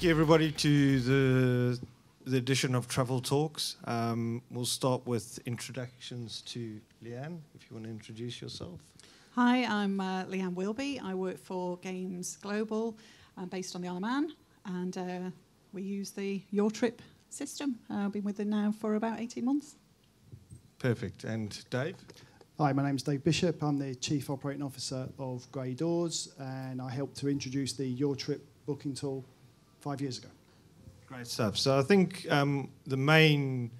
Thank you, everybody, to the edition of Travel Talks. We'll start with introductions to Leanne, if you want to introduce yourself. Hi, I'm Leanne Wilby. I work for Games Global, based on the Isle of Man, and we use the Your Trip system. I've been with them now for about 18 months. Perfect. And Dave? Hi, my name's Dave Bishop. I'm the Chief Operating Officer of Gray Dawes, and I helped to introduce the Your Trip booking tool 5 years ago. Great stuff. So I think the main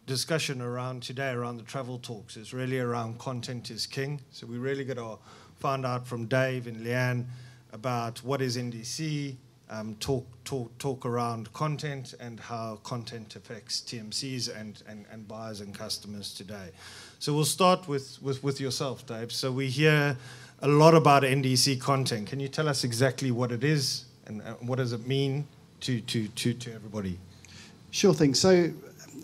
discussion around today, around the Travel Talks, is really around content is king. So we really got to find out from Dave and Leanne about what is NDC, talk around content and how content affects TMCs and buyers and customers today. So we'll start with yourself, Dave. So we hear a lot about NDC content. Can you tell us exactly what it is and what does it mean to everybody? Sure thing. So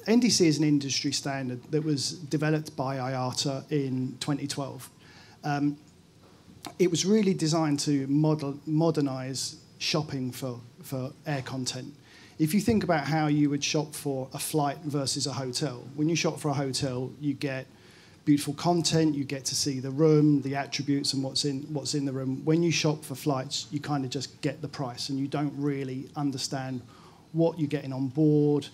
NDC is an industry standard that was developed by IATA in 2012. It was really designed to modernise shopping for air content. If you think about how you would shop for a flight versus a hotel, when you shop for a hotel, you get beautiful content, you get to see the room, the attributes and what's in the room. When you shop for flights, you kind of just get the price and you don't really understand what you're getting on board.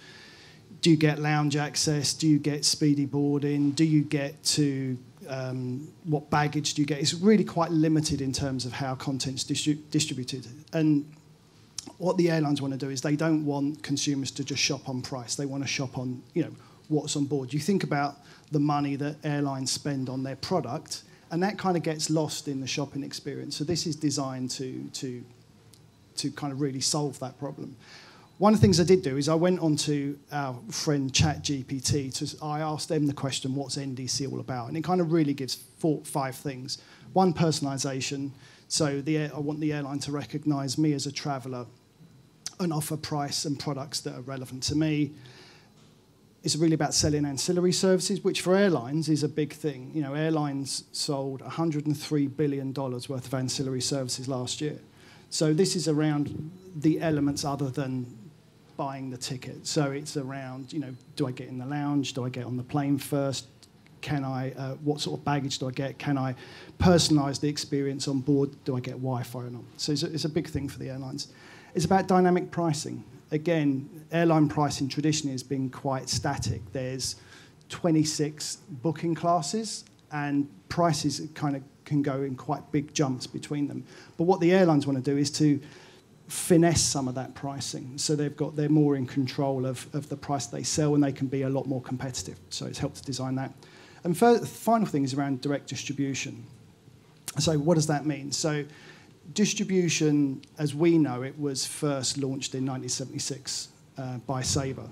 Do you get lounge access? Do you get speedy boarding? Do you get to what baggage do you get? It's really quite limited in terms of how content's distributed. And what the airlines want to do is they don't want consumers to just shop on price. They want to shop on, what's on board. You think about the money that airlines spend on their product, and that kind of gets lost in the shopping experience. So this is designed to kind of really solve that problem. One of the things I did do is I went on to our friend ChatGPT. I asked them the question, what's NDC all about? And it kind of really gives 5 things. One, personalisation. So I want the airline to recognise me as a traveller and offer price and products that are relevant to me. It's really about selling ancillary services, which for airlines is a big thing. Airlines sold $103 billion worth of ancillary services last year. So this is around the elements other than buying the ticket. So it's around, do I get in the lounge? Do I get on the plane first? What sort of baggage do I get? Can I personalise the experience on board? Do I get Wi-Fi or not? So it's a big thing for the airlines. It's about dynamic pricing. Again, airline pricing traditionally has been quite static. There's 26 booking classes and prices kind of can go in quite big jumps between them. But what the airlines want to do is to finesse some of that pricing. So they're more in control of the price they sell and they can be a lot more competitive. So it's helped to design that. And the final thing is around direct distribution. So what does that mean? So distribution, as we know it, was first launched in 1976 by Sabre.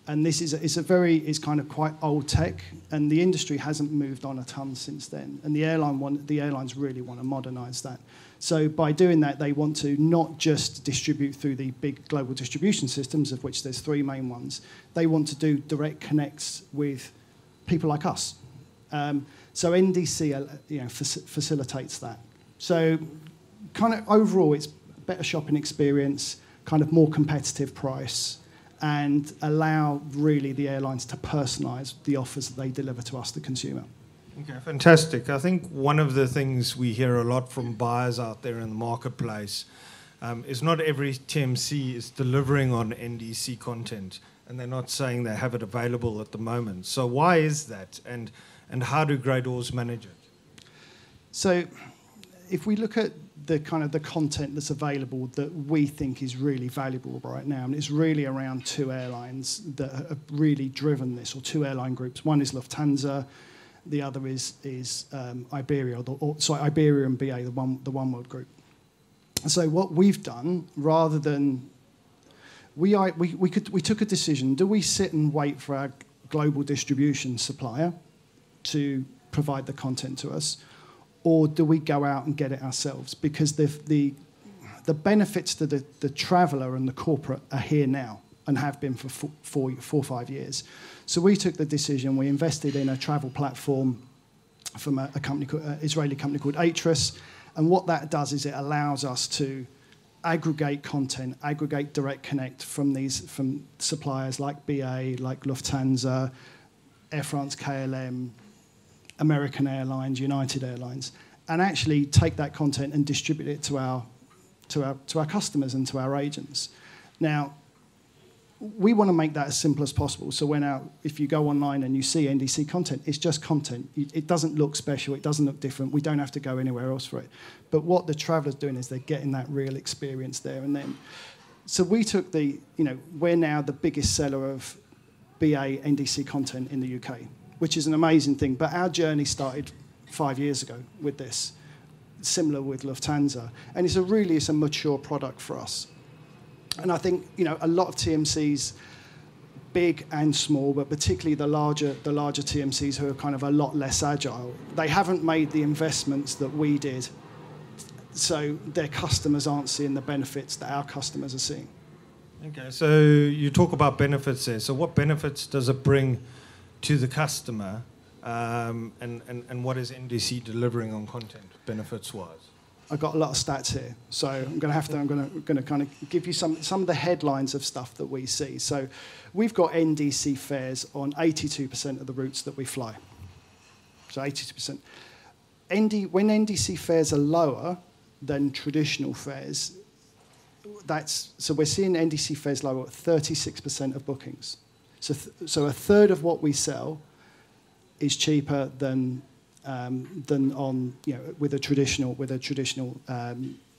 And this is it's kind of quite old tech, and the industry hasn't moved on a ton since then. And the airlines really want to modernise that. So by doing that, they want to not just distribute through the big global distribution systems, of which there's 3 main ones. They want to do direct connects with people like us. So NDC facilitates that. So kind of overall, it's better shopping experience, kind of more competitive price, and allow really the airlines to personalise the offers that they deliver to us, the consumer. Okay, fantastic. I think one of the things we hear a lot from buyers out there in the marketplace is not every TMC is delivering on NDC content, and they're not saying they have it available at the moment. So why is that, and how do Gray Dawes manage it? So if we look at the kind of the content that's available that we think is really valuable right now, and it's really around 2 airlines that have really driven this, or 2 airline groups. One is Lufthansa, the other is Iberia, Iberia and BA, the One World group. So what we've done, rather than we took a decision: do we sit and wait for our global distribution supplier to provide the content to us, or do we go out and get it ourselves? Because the benefits to the traveller and the corporate are here now and have been for 4 or 5 years. So we took the decision. We invested in a travel platform from a company, Israeli company called Atris, and what that does is it allows us to aggregate content, aggregate direct connect from suppliers like BA, like Lufthansa, Air France, KLM, American Airlines, United Airlines, and actually take that content and distribute it to our customers and to our agents. Now, we want to make that as simple as possible. So if you go online and you see NDC content, it's just content. It doesn't look special. It doesn't look different. We don't have to go anywhere else for it. But what the traveller's doing is they're getting that real experience there and then. So we took we're now the biggest seller of BA NDC content in the UK, which is an amazing thing. But our journey started 5 years ago with this, similar with Lufthansa. And it's a mature product for us. And I think, a lot of TMCs, big and small, but particularly the larger TMCs who are kind of a lot less agile, they haven't made the investments that we did. So their customers aren't seeing the benefits that our customers are seeing. Okay, so you talk about benefits there. So what benefits does it bring to the customer, and what is NDC delivering on content, benefits-wise? I've got a lot of stats here, so I'm going to kind of give you some of the headlines of stuff that we see. So we've got NDC fares on 82% of the routes that we fly. So 82%. When NDC fares are lower than traditional fares, so we're seeing NDC fares lower at 36% of bookings. So a third of what we sell is cheaper than on with a traditional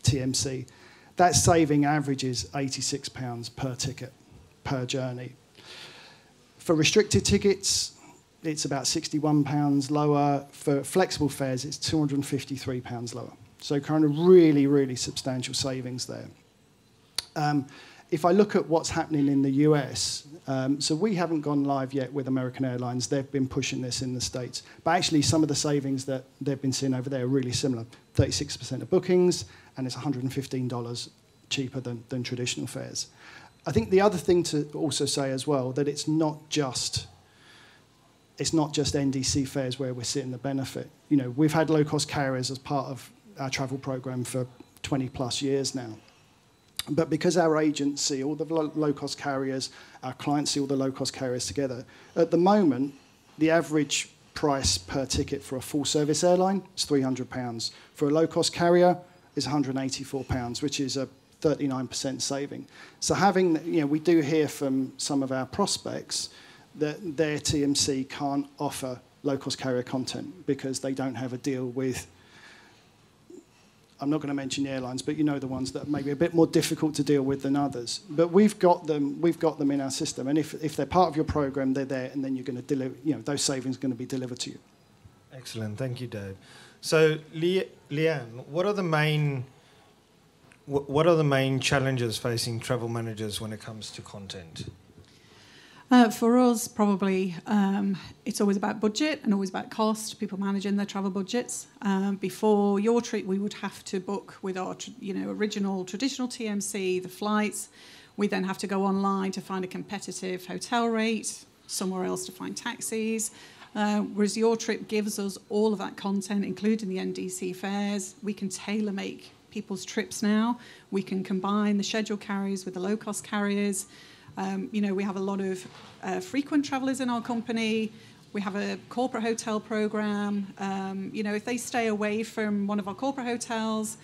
TMC. That saving averages £86 per ticket per journey. For restricted tickets, it's about £61 lower. For flexible fares, it's £253 lower. So kind of really, really substantial savings there. If I look at what's happening in the US, so we haven't gone live yet with American Airlines. They've been pushing this in the States. But actually, some of the savings that they've been seeing over there are really similar. 36% of bookings, and it's $115 cheaper than traditional fares. I think the other thing to also say as well, that it's not just NDC fares where we're seeing the benefit. We've had low-cost carriers as part of our travel program for 20-plus years now. But because our agents see all the low-cost carriers, our clients see all the low-cost carriers together, at the moment, the average price per ticket for a full-service airline is £300. For a low-cost carrier, is £184, which is a 39% saving. So we do hear from some of our prospects that their TMC can't offer low-cost carrier content because they don't have a deal with, I'm not going to mention the airlines, but the ones that are maybe a bit more difficult to deal with than others. But we've got them in our system, and if they're part of your program, they're there, and then you're going to deliver. Those savings are going to be delivered to you. Excellent, thank you, Dave. So, Leanne, what are the main challenges facing travel managers when it comes to content? For us, probably, it's always about budget and always about cost, people managing their travel budgets. Before your trip, we would have to book with our original traditional TMC, the flights. We then have to go online to find a competitive hotel rate, somewhere else to find taxis. Whereas your trip gives us all of that content, including the NDC fares. We can tailor-make people's trips now. We can combine the schedule carriers with the low-cost carriers. We have a lot of frequent travellers in our company. We have a corporate hotel program. If they stay away from one of our corporate hotels,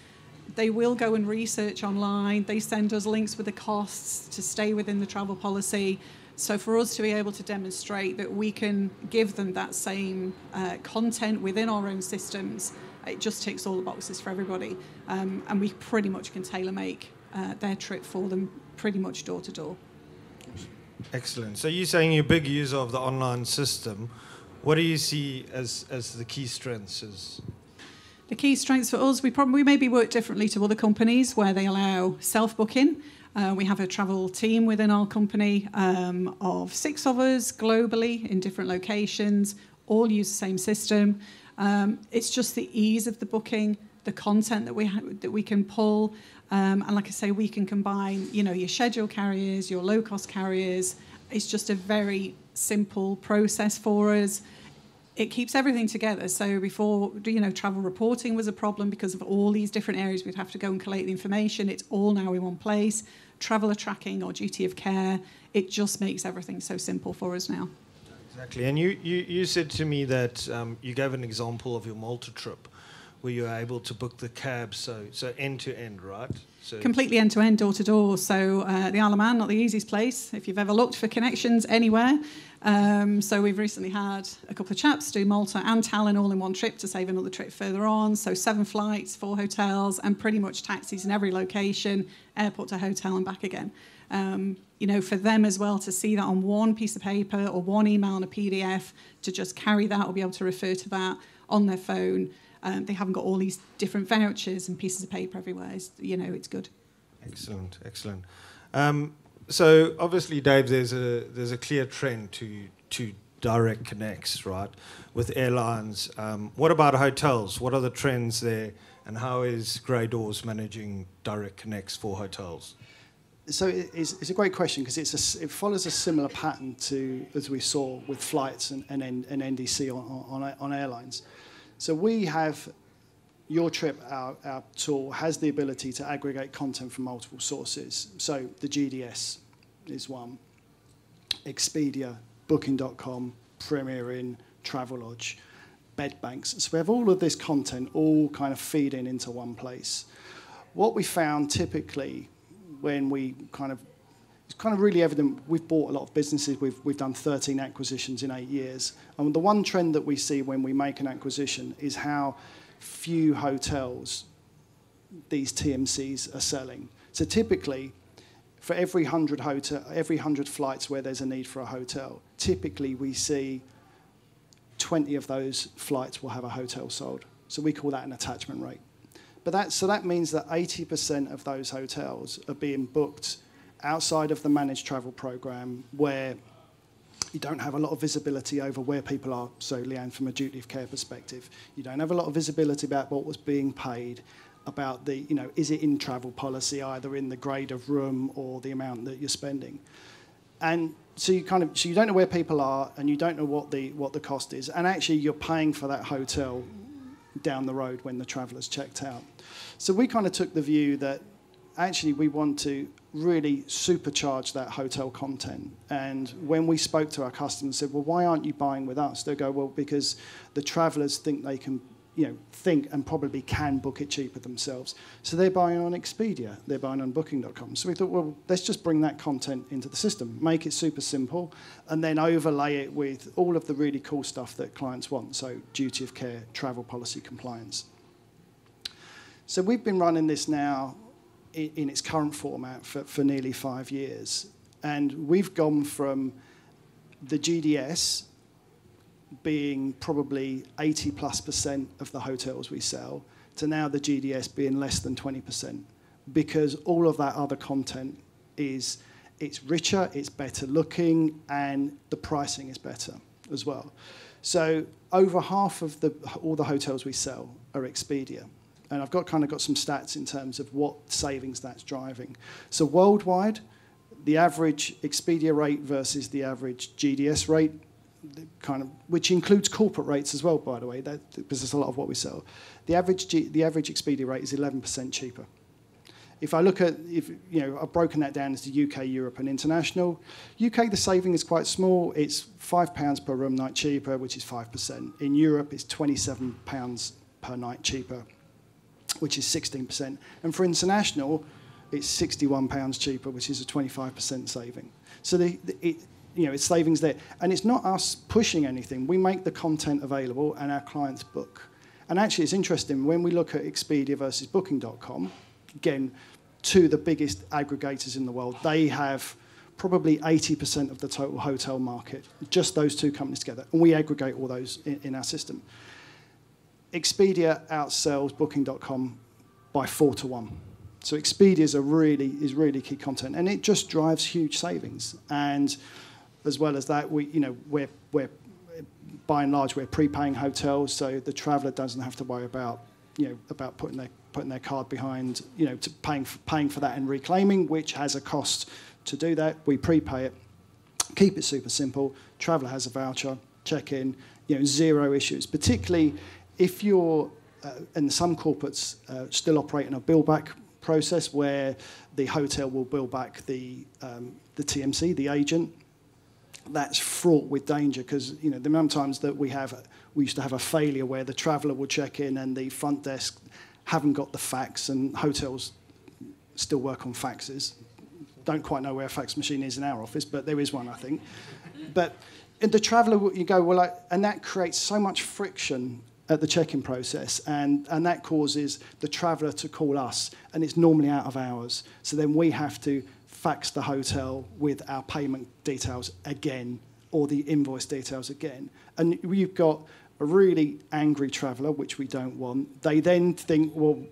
they will go and research online. They send us links with the costs to stay within the travel policy. So for us to be able to demonstrate that we can give them that same content within our own systems, it just ticks all the boxes for everybody. And we pretty much can tailor-make their trip for them pretty much door to door. Excellent. So you're saying you're a big user of the online system. What do you see as the key strengths? The key strengths for us, we maybe work differently to other companies where they allow self-booking. We have a travel team within our company of 6 of us globally in different locations, all use the same system. It's just the ease of the booking, the content that we can pull. And like I say, we can combine, your schedule carriers, your low-cost carriers. It's just a very simple process for us. it keeps everything together. So before, travel reporting was a problem because of all these different areas we'd have to go and collate the information. It's all now in one place. Traveller tracking or duty of care, it just makes everything so simple for us now. Exactly. And you said to me that you gave an example of your Malta trip where you were able to book the cab, so end to end, right? So completely end-to-end, door-to-door. So the Isle of Man, not the easiest place if you've ever looked for connections anywhere. So we've recently had a couple of chaps do Malta and Tallinn all in one trip to save another trip further on. So 7 flights, 4 hotels, and pretty much taxis in every location, airport to hotel and back again. For them as well to see that on one piece of paper or one email and a PDF, to just carry that or be able to refer to that on their phone. They haven't got all these different vouchers and pieces of paper everywhere. It's good. Excellent. So obviously, Dave, there's a clear trend to direct connects, right, with airlines. What about hotels? What are the trends there, and how is Gray Dawes managing direct connects for hotels? So it's a great question because it follows a similar pattern to as we saw with flights and NDC on airlines. So we have Your Trip, our tool, has the ability to aggregate content from multiple sources. So the GDS is one, Expedia, Booking.com, Premier Inn, Travelodge, bed banks. So we have all of this content all kind of feeding into one place. What we found typically when it's kind of really evident, we've bought a lot of businesses, we've done 13 acquisitions in 8 years. And the one trend that we see when we make an acquisition is how few hotels these TMCs are selling. So typically, for every 100 flights where there's a need for a hotel, typically we see 20 of those flights will have a hotel sold. So we call that an attachment rate. But that means that 80% of those hotels are being booked outside of the managed travel program, where you don't have a lot of visibility over where people are. So, Leanne, from a duty of care perspective, you don't have a lot of visibility about what was being paid, about is it in travel policy, either in the grade of room or the amount that you're spending. And so you don't know where people are, and you don't know what the cost is, and actually you're paying for that hotel down the road when the traveller's checked out. So we kind of took the view that actually we want to really supercharge that hotel content. And when we spoke to our customers and said, well, why aren't you buying with us? They go, well, because the travellers think they can, think and probably can book it cheaper themselves. So they're buying on Expedia, they're buying on Booking.com. So we thought, well, let's just bring that content into the system, make it super simple, and then overlay it with all of the really cool stuff that clients want. So duty of care, travel policy compliance. So we've been running this now in its current format for nearly 5 years. And we've gone from the GDS being probably 80+% of the hotels we sell to now the GDS being less than 20%, because all of that other content it's richer, it's better looking, and the pricing is better as well. So over half of all the hotels we sell are Expedia. And I've got some stats in terms of what savings that's driving. So worldwide, the average Expedia rate versus the average GDS rate, which includes corporate rates as well, by the way, because there's a lot of what we sell. The average Expedia rate is 11% cheaper. If I look at, I've broken that down into UK, Europe, and international. UK, the saving is quite small. It's £5 per room night cheaper, which is 5%. In Europe, it's £27 per night cheaper, which is 16%. And for international, it's £61 cheaper, which is a 25% saving. So it's savings there. And it's not us pushing anything. We make the content available and our clients book. And actually, it's interesting, when we look at Expedia versus Booking.com, again, two of the biggest aggregators in the world, they have probably 80% of the total hotel market, just those two companies together. And we aggregate all those in our system. Expedia outsells Booking.com by 4 to 1. So Expedia is really key content, and it just drives huge savings. And as well as that, we're by and large we're prepaying hotels, so the traveller doesn't have to worry about putting their card behind, to paying for that and reclaiming, which has a cost to do that. We prepay it, keep it super simple. Traveller has a voucher, check in, zero issues, particularly if you're, and some corporates still operate in a bill-back process where the hotel will bill back the TMC, the agent. That's fraught with danger because the amount of times that we used to have a failure where the traveller will check in and the front desk haven't got the fax, and hotels still work on faxes. Don't quite know where a fax machine is in our office, but there is one, I think. But in the traveller, you go, and that creates so much friction at the check-in process, and that causes the traveller to call us, and it's normally out of hours. So then we have to fax the hotel with our payment details again, or the invoice details again. And you've got a really angry traveller, which we don't want. They then think, well,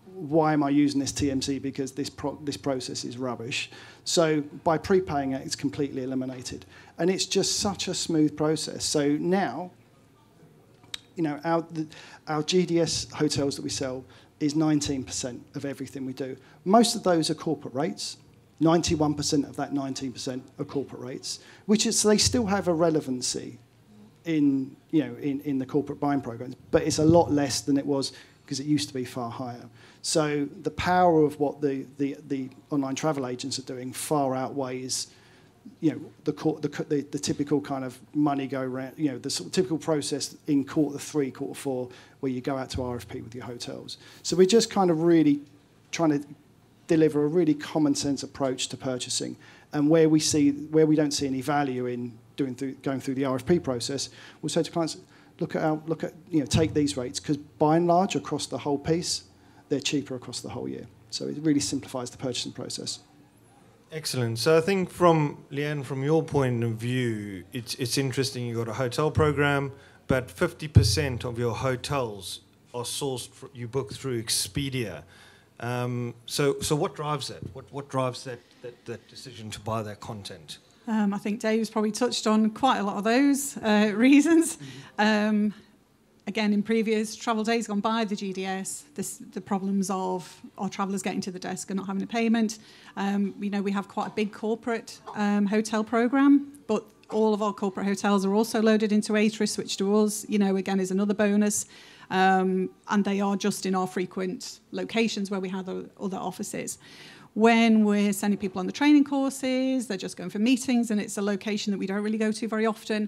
why am I using this TMC? Because this process is rubbish. So by prepaying it, it's completely eliminated. And it's just such a smooth process. So now, our GDS hotels that we sell is 19% of everything we do. Most of those are corporate rates. 91% of that 19% are corporate rates, so they still have a relevancy in the corporate buying programs, but it's a lot less than it was because it used to be far higher. So the power of what the online travel agents are doing far outweighs the typical kind of money go round, the sort of typical process in quarter 3, quarter 4, where you go out to RFP with your hotels. So we're just kind of really trying to deliver a really common sense approach to purchasing, and where we don't see any value in going through the RFP process, we'll say to clients, take these rates, because by and large across the whole piece, they're cheaper across the whole year. So it really simplifies the purchasing process. Excellent. So I think Leanne, from your point of view, it's interesting. You've got a hotel program, but 50% of your hotels are sourced, you book through Expedia. So what drives that? What drives that decision to buy that content? I think Dave's probably touched on quite a lot of those reasons. Again, in previous travel days gone by, the GDS, the problems of our travellers getting to the desk and not having a payment. We have quite a big corporate hotel programme, but all of our corporate hotels are also loaded into Atris, which to us, again, is another bonus. And they are just in our frequent locations where we have other offices. When we're sending people on the training courses, they're just going for meetings, and it's a location that we don't really go to very often.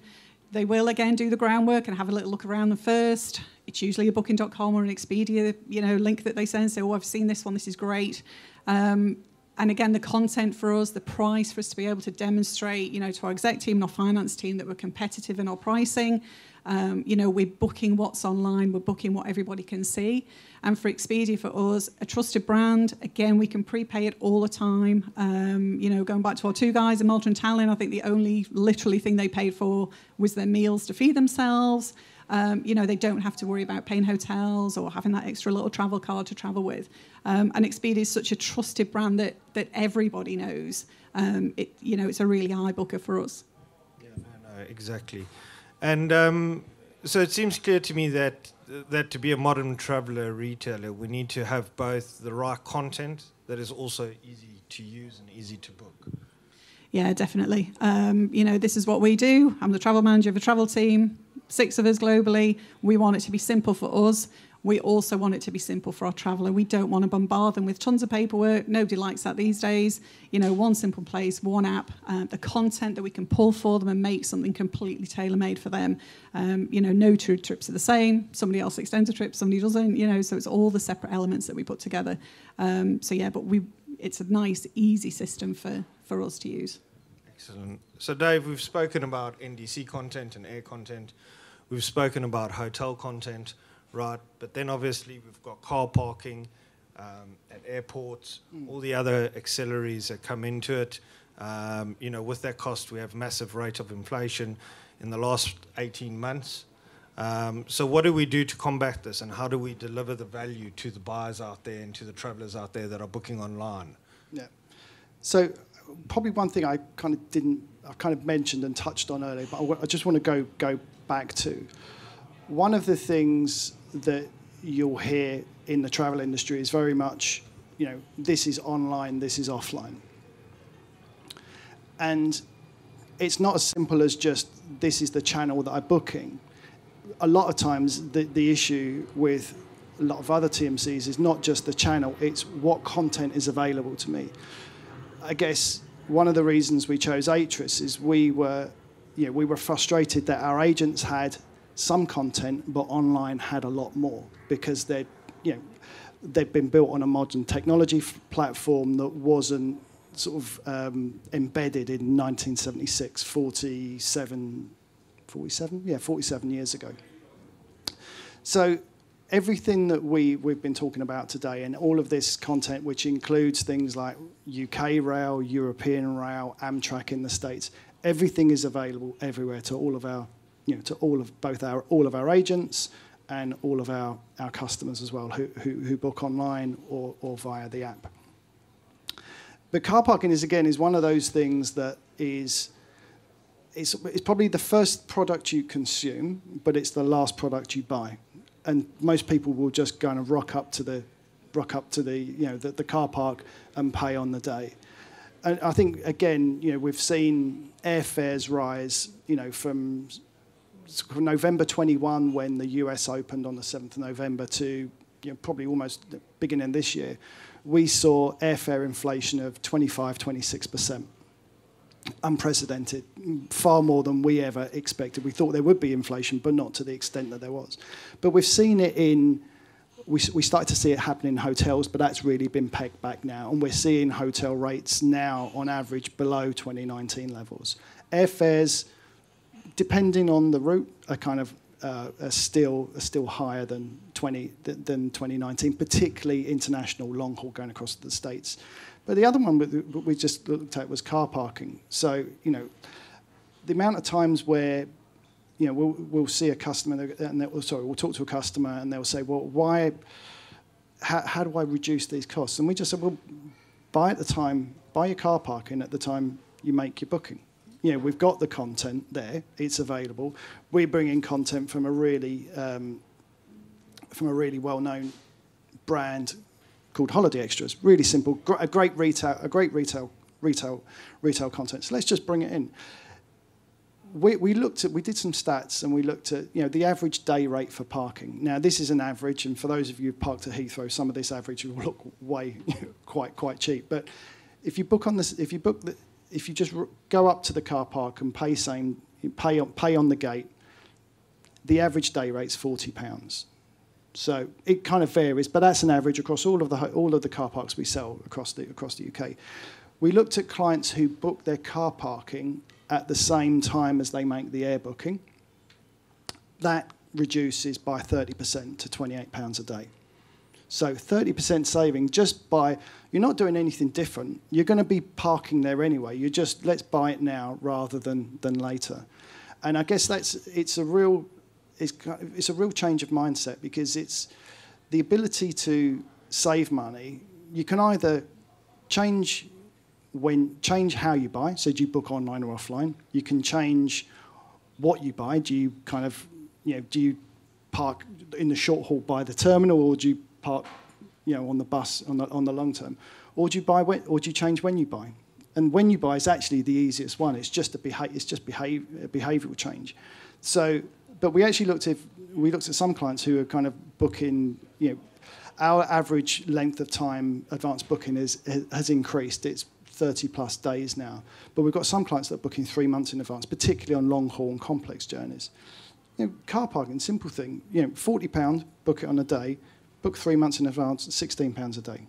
They will, again, do the groundwork and have a little look around them first. It's usually a booking.com or an Expedia, link that they send and say, oh, I've seen this one, this is great. And again, the content for us, the price for us to be able to demonstrate, to our exec team and our finance team that we're competitive in our pricing. We're booking what's online, we're booking what everybody can see. And for Expedia, for us, a trusted brand, again, we can prepay it all the time. Going back to our 2 guys in Malta and Tallinn, I think the only literally thing they paid for was their meals to feed themselves. They don't have to worry about paying hotels or having that extra little travel card to travel with. And Expedia is such a trusted brand that everybody knows. It's a really high booker for us. Yeah, no, exactly. And so it seems clear to me that to be a modern traveller retailer, we need to have both the right content that is also easy to use and easy to book. Yeah, definitely. This is what we do. I'm the travel manager of a travel team, 6 of us globally. We want it to be simple for us. We also want it to be simple for our traveller. We don't want to bombard them with tons of paperwork. Nobody likes that these days. One simple place, one app, the content that we can pull for them and make something completely tailor-made for them. No 2 trips are the same. Somebody else extends a trip, somebody doesn't, so it's all the separate elements that we put together. But it's a nice, easy system for us to use. Excellent. So, Dave, we've spoken about NDC content and air content. We've spoken about hotel content. Right, but then obviously we've got car parking at airports, all the other auxiliaries that come into it. With that cost, we have massive rate of inflation in the last 18 months. So what do we do to combat this, and how do we deliver the value to the buyers out there and to the travellers out there that are booking online? Yeah. So probably one thing I kind of mentioned and touched on earlier, but I just want to go back to. One of the things that you'll hear in the travel industry is very much, this is online, this is offline. And it's not as simple as just, this is the channel that I'm booking. a lot of times the issue with a lot of other TMCs is not just the channel, it's what content is available to me. I guess one of the reasons we chose Atris is we were frustrated that our agents had some content, but online had a lot more because they'd been built on a modern technology platform that wasn't sort of embedded in 1976, 47 years ago. So everything that we've been talking about today and all of this content, which includes things like UK rail, European rail, Amtrak in the States, everything is available everywhere to all of our, all of our agents and all of our customers as well who book online or via the app. But car parking is one of those things that it's probably the first product you consume, but it's the last product you buy. And most people will just kind of rock up to the car park and pay on the day. And I think again, we've seen airfares rise, from November 21 when the US opened on the 7th of November to probably almost the beginning of this year. We saw airfare inflation of 25, 26%. Unprecedented, far more than we ever expected. We thought there would be inflation, but not to the extent that there was. But we've seen it we started to see it happen in hotels, but that's really been pegged back now. And we're seeing hotel rates now, on average, below 2019 levels. Airfares, depending on the route, are kind of are still higher than 2019, particularly international long haul going across the States. But the other one we just looked at was car parking. So, the amount of times where, we'll see a customer, we'll talk to a customer and they'll say, well, how do I reduce these costs? And we just said, well, buy your car parking at the time you make your booking. We've got the content there, it's available. We bring in content from a really well-known brand called Holiday Extras. Really simple, a great retail content. So let's just bring it in. We did some stats and we looked at the average day rate for parking. Now this is an average, and for those of you who've parked at Heathrow, some of this average will look way quite cheap. But if you just go up to the car park and pay on the gate, the average day rate's £40. So it kind of varies, but that's an average across all of the car parks we sell across the UK. We looked at clients who book their car parking at the same time as they make the air booking. That reduces by 30% to £28 a day. So 30% saving just by, you're not doing anything different. You're going to be parking there anyway. You just, let's buy it now rather than later. And I guess it's a real change of mindset, because it's the ability to save money. You can either change how you buy. So do you book online or offline? You can change what you buy. Do you do you park in the short haul by the terminal, or do you park on the bus on the long term, or do you change when you buy? And when you buy is actually the easiest one. It's just behavioural change. So, but we actually looked at some clients who are kind of booking. Our average length of time advanced booking has increased. It's 30 plus days now. But we've got some clients that are booking 3 months in advance, particularly on long haul and complex journeys. Car parking, simple thing. £40, book it on a day. Book 3 months in advance, £16 a day.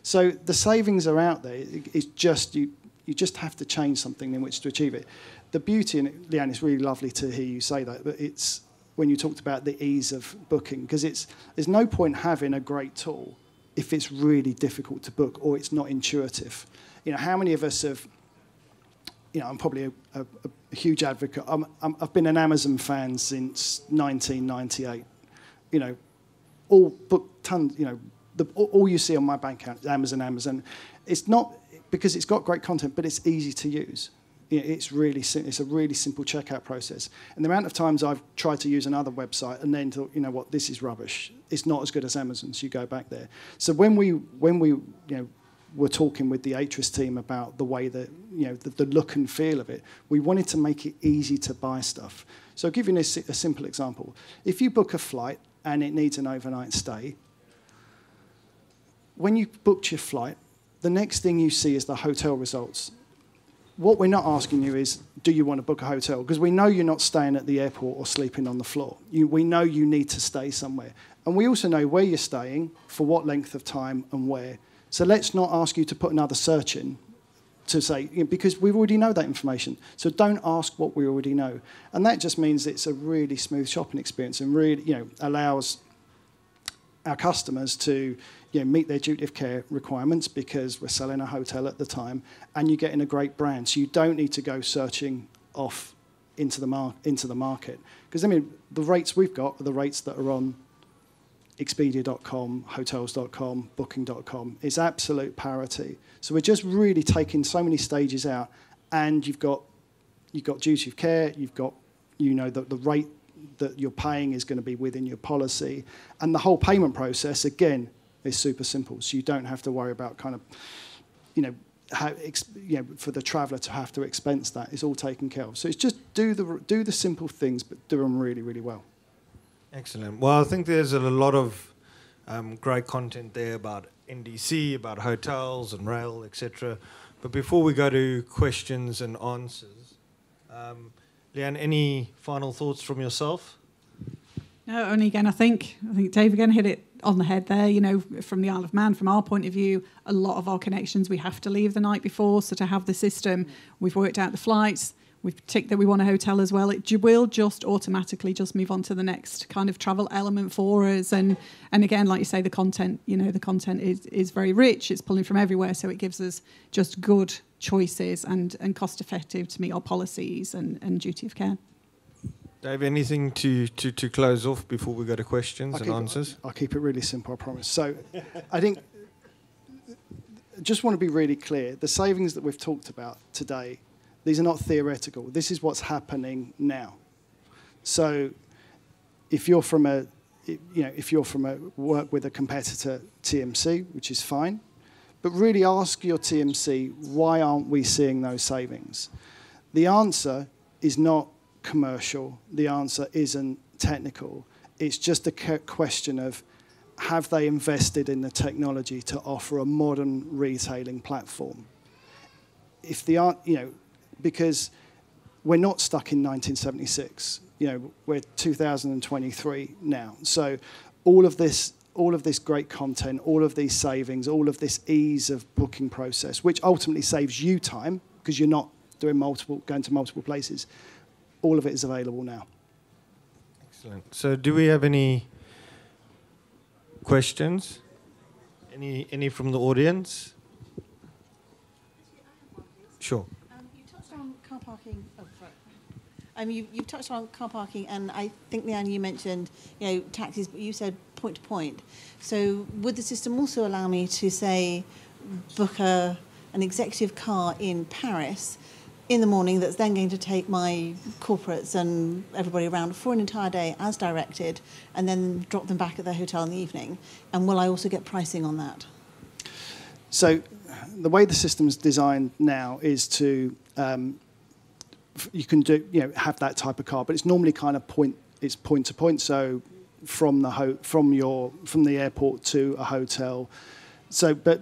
So the savings are out there. It's just you just have to change something in which to achieve it. The beauty, and Leanne, it's really lovely to hear you say that, but it's when you talked about the ease of booking, because there's no point having a great tool if it's really difficult to book or it's not intuitive. How many of us have? I'm probably a huge advocate. I've been an Amazon fan since 1998. All book tons. All you see on my bank account is Amazon. It's not because it's got great content, but it's easy to use. It's a really simple checkout process. And the amount of times I've tried to use another website and then thought, this is rubbish. It's not as good as Amazon, so you go back there. So when we were talking with the Atris team about the way that, the look and feel of it. We wanted to make it easy to buy stuff. So I'll give you a simple example. If you book a flight and it needs an overnight stay, when you booked your flight, the next thing you see is the hotel results. What we're not asking you is, do you want to book a hotel? Because we know you're not staying at the airport or sleeping on the floor. We know you need to stay somewhere. And we also know where you're staying, for what length of time and where. So let's not ask you to put another search in to say, because we already know that information. So don't ask what we already know. And that just means it's a really smooth shopping experience and really, allows our customers to meet their duty of care requirements, because we're selling a hotel at the time, and you're getting a great brand. So you don't need to go searching off into the market. Because, the rates we've got are the rates that are on Expedia.com, hotels.com, booking.com. It's absolute parity. So we're just really taking so many stages out, and you've got duty of care, you've got, the rate that you're paying is going to be within your policy, and the whole payment process, again, is super simple. So you don't have to worry about kind of, for the traveller to have to expense that. It's all taken care of. So it's just do the simple things, but do them really, really well. Excellent. Well, I think there's a lot of great content there about NDC, about hotels and rail, etc. But before we go to questions and answers, Leanne, any final thoughts from yourself? No, only again, I think Dave again hit it on the head there. From the Isle of Man, from our point of view, a lot of our connections we have to leave the night before. So to have the system, we've worked out the flights, we've ticked that we want a hotel as well. It will just automatically just move on to the next kind of travel element for us. And again, like you say, the content, the content is very rich. It's pulling from everywhere, so it gives us just good choices and cost effective to meet our policies and duty of care. Dave, anything to close off before we go to questions and answers? I'll keep it really simple, I promise. So I think, just want to be really clear, the savings that we've talked about today, these are not theoretical. This is what's happening now. So if you're from a work with a competitor TMC, which is fine, but really ask your TMC, why aren't we seeing those savings? The answer is not commercial. The answer isn't technical. It's just a question of, have they invested in the technology to offer a modern retailing platform? If the because we're not stuck in 1976. We're 2023 now. So all of this great content, all of these savings, all of this ease of booking process, which ultimately saves you time because you're not going to multiple places. All of it is available now. Excellent. So do we have any questions? Any from the audience? Sure. You touched on car parking. Oh, sorry. You've touched on car parking, and I think, Leanne, you mentioned taxis, but you said point to point. So would the system also allow me to, say, book an executive car in Paris in the morning that's then going to take my corporates and everybody around for an entire day as directed, and then drop them back at their hotel in the evening? And will I also get pricing on that? So the way the system's designed now is to you can have that type of car, but it's normally kind of point to point. So from the airport to a hotel. So, but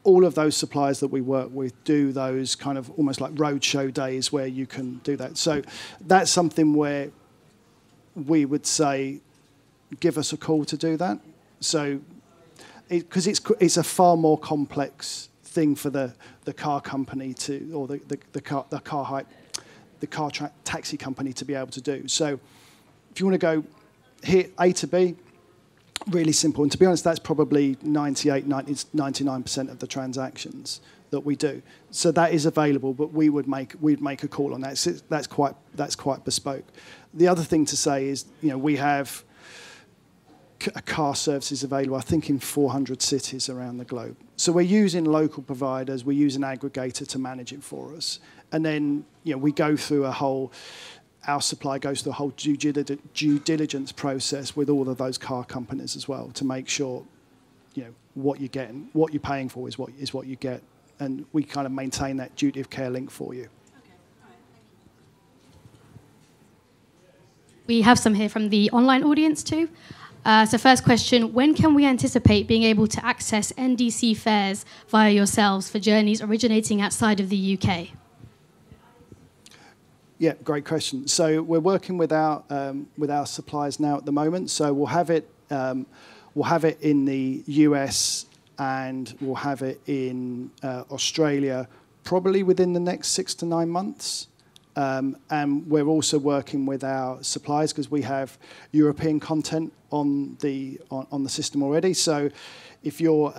all of those suppliers that we work with do those kind of almost like roadshow days where you can do that. So that's something where we would say, give us a call to do that. So, because it's a far more complex thing for the car company to, or taxi company to be able to do. So if you want to go here A to B, really simple. And to be honest, that's probably 99% of the transactions that we do. So that is available, but we'd make a call on that. So that's quite bespoke. The other thing to say is, we have car services available, I think, in 400 cities around the globe. So we're using local providers, we use an aggregator to manage it for us. And then, we go through our supplier goes through a whole due diligence process with all of those car companies as well to make sure what you're getting, what you're paying for is what you get, and we kind of maintain that duty of care link for you. We have some here from the online audience too. So first question, when can we anticipate being able to access NDC fares via yourselves for journeys originating outside of the UK? Yeah, great question. So we're working with our suppliers now at the moment. So we'll have it in the US and we'll have it in Australia probably within the next 6 to 9 months. And we're also working with our suppliers because we have European content on the system already. So if you're,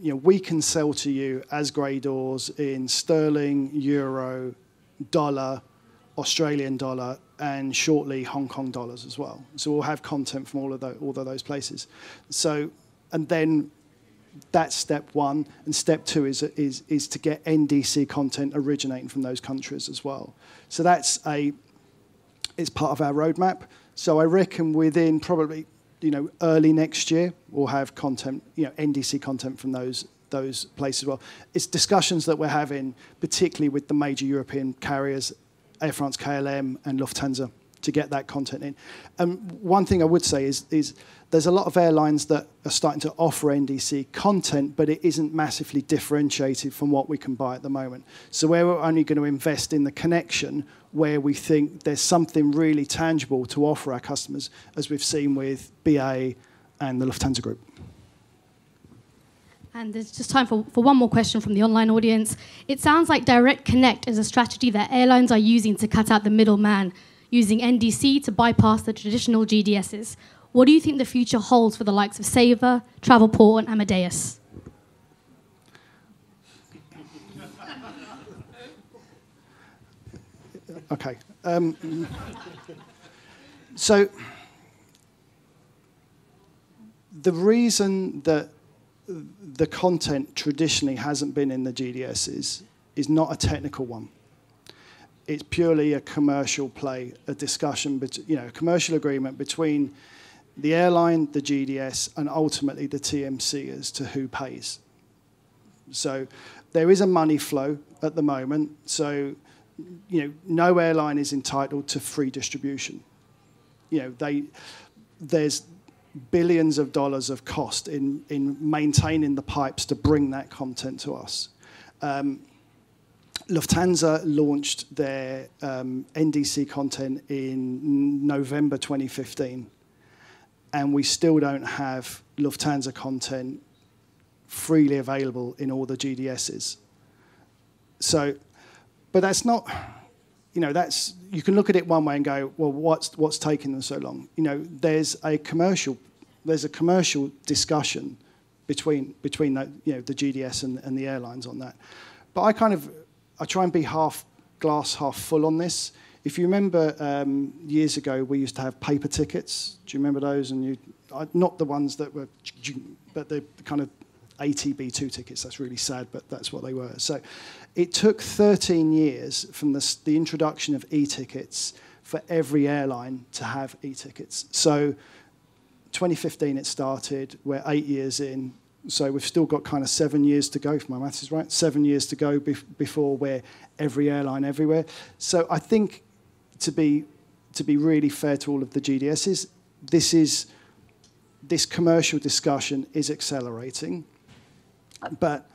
we can sell to you as Gray Dawes in sterling, euro, dollar, Australian dollar, and shortly Hong Kong dollars as well. So we'll have content from all of those places. So, and then that's step one, and step two is to get NDC content originating from those countries as well. So it's part of our roadmap. So I reckon within probably early next year we'll have content, NDC content from those places as well. It's discussions that we're having, particularly with the major European carriers, Air France, KLM, and Lufthansa, to get that content in. And one thing I would say is there's a lot of airlines that are starting to offer NDC content, but it isn't massively differentiated from what we can buy at the moment. So we're only going to invest in the connection where we think there's something really tangible to offer our customers, as we've seen with BA and the Lufthansa Group. And there's just time for one more question from the online audience. It sounds like Direct Connect is a strategy that airlines are using to cut out the middleman, using NDC to bypass the traditional GDSs. What do you think the future holds for the likes of Sabre, Travelport, and Amadeus? Okay. So the reason that the content traditionally hasn't been in the GDSs is not a technical one. It's purely a commercial play, a discussion, a commercial agreement between the airline, the GDS, and ultimately the TMC as to who pays. So there is a money flow at the moment. So, no airline is entitled to free distribution. There's billions of dollars of cost in maintaining the pipes to bring that content to us. Lufthansa launched their NDC content in November 2015, and we still don't have Lufthansa content freely available in all the GDSs. So, but that's not, you can look at it one way and go, well, what's taking them so long? There's a commercial discussion between the GDS and the airlines on that. But I try and be half glass, half full on this. If you remember years ago, we used to have paper tickets. Do you remember those? And not the ones that were, but the kind of ATB2 tickets. That's really sad, but that's what they were. So it took 13 years from the introduction of e-tickets for every airline to have e-tickets. So 2015 it started. We're 8 years in. So we've still got kind of 7 years to go, if my maths is right, 7 years to go before we're every airline everywhere. So I think to be really fair to all of the GDSs, this commercial discussion is accelerating. But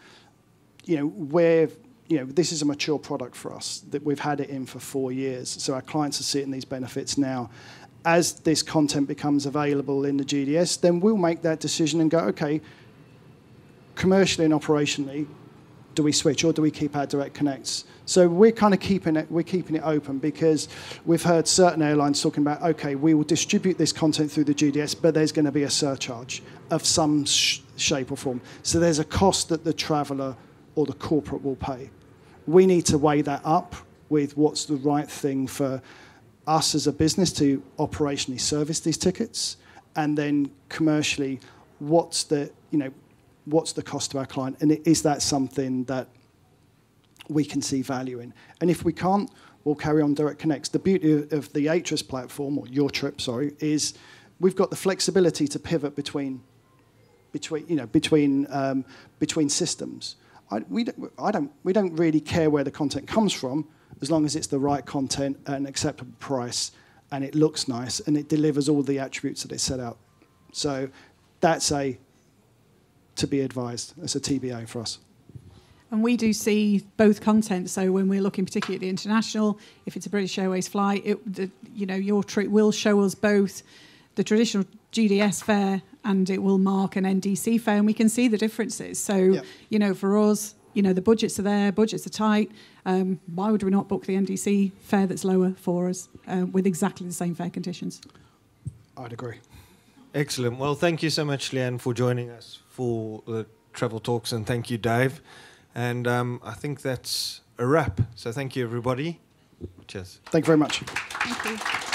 this is a mature product for us, that we've had it in for 4 years. So our clients are seeing these benefits now. As this content becomes available in the GDS, then we'll make that decision and go, okay, commercially and operationally, do we switch or do we keep our direct connects? So we're kind of keeping it open, because we've heard certain airlines talking about, okay, we will distribute this content through the GDS, but there's going to be a surcharge of some shape or form. So there's a cost that the traveller or the corporate will pay. We need to weigh that up with what's the right thing for us as a business to operationally service these tickets, and then commercially, what's the cost to our client, and is that something that we can see value in? And if we can't, we'll carry on direct connects. The beauty of the Atris platform, or your trip, sorry, is we've got the flexibility to pivot between between systems. We don't really care where the content comes from, as long as it's the right content at an acceptable price and it looks nice and it delivers all the attributes that it set out. So that's to be advised. That's a TBA for us. And we do see both content. So when we're looking particularly at the international, if it's a British Airways flight, your trip will show us both the traditional GDS fare and it will mark an NDC fare, and we can see the differences. So, for us, the budgets are there, budgets are tight. Why would we not book the NDC fare that's lower for us with exactly the same fare conditions? I'd agree. Excellent. Well, thank you so much, Leanne, for joining us for the Travel Talks, and thank you, Dave. And I think that's a wrap. So thank you, everybody. Cheers. Thank you very much. Thank you.